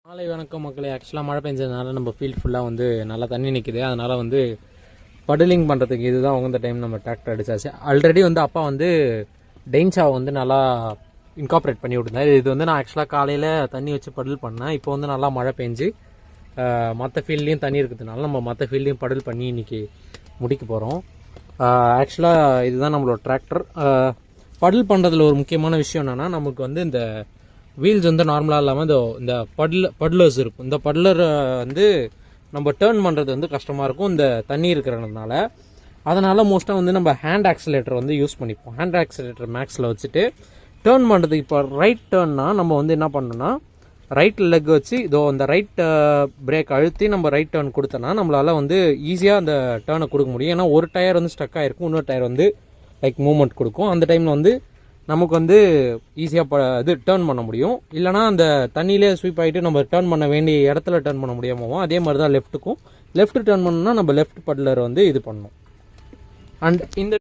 மாலை வணக்கம் மக்களே. ஆக்சுவலாக மழை பெஞ்சதுனால நம்ம ஃபீல்ட் ஃபுல்லாக வந்து நல்லா தண்ணி நிற்குது. அதனால் வந்து படலிங் பண்ணுறதுக்கு இதுதான் உகந்த டைம். நம்ம டிராக்டர் அடிச்சாச்சு. ஆல்ரெடி வந்து அப்பா வந்து டெயின்ஸாவை வந்து நல்லா இன்கார்பரேட் பண்ணி விட்டுருந்தேன். இது வந்து நான் ஆக்சுவலாக காலையில் தண்ணி வச்சு படல் பண்ணேன். இப்போ வந்து நல்லா மழை பெஞ்சு மற்ற ஃபீல்ட்லேயும் தண்ணி இருக்கிறதுனால நம்ம மற்ற ஃபீல்ட்லேயும் படல் பண்ணி இன்றைக்கி முடிக்க போகிறோம். ஆக்சுவலாக இதுதான் நம்மளோட டிராக்டர். படல் பண்ணுறதுல ஒரு முக்கியமான விஷயம் என்னென்னா, நமக்கு வந்து இந்த வீல்ஸ் வந்து நார்மலாக இல்லாமல் இந்த பட்லர்ஸ் இருக்கும். இந்த பட்லர் வந்து நம்ம டேர்ன் பண்ணுறது வந்து கஷ்டமாக இருக்கும் இந்த தண்ணி இருக்கிறதுனால. அதனால் மோஸ்ட்டாக வந்து நம்ம ஹேண்ட் ஆக்சிலேட்டர் வந்து யூஸ் பண்ணிப்போம். ஹேண்ட் ஆக்சிலேட்டர் மேக்ஸில் வச்சுட்டு டேர்ன் பண்ணுறதுக்கு இப்போ ரைட் டேர்ன்னா நம்ம வந்து என்ன பண்ணணும்னா, ரைட் லெக் வச்சு இந்த ரைட் பிரேக் அழுத்தி நம்ம ரைட் டேர்ன் கொடுத்தோன்னா நம்மளால் வந்து ஈஸியாக அந்த டேர்னை கொடுக்க முடியும். ஏன்னா ஒரு டயர் வந்து ஸ்டக் ஆகிருக்கும், இன்னொரு டயர் வந்து லைக் மூவ்மெண்ட் கொடுக்கும். அந்த டைமில் வந்து நமக்கு வந்து ஈஸியாக இது டேர்ன் பண்ண முடியும். இல்லைனா அந்த தண்ணியிலே ஸ்வீப் ஆகிட்டு நம்ம டேர்ன் பண்ண வேண்டிய இடத்துல டேர்ன் பண்ண முடியாமல் அதே மாதிரி தான் லெஃப்ட்டுக்கும். லெஃப்ட் டேர்ன் பண்ணணும்னா நம்ம லெஃப்ட் பட்லர் வந்து இது பண்ணணும். அண்ட் இந்த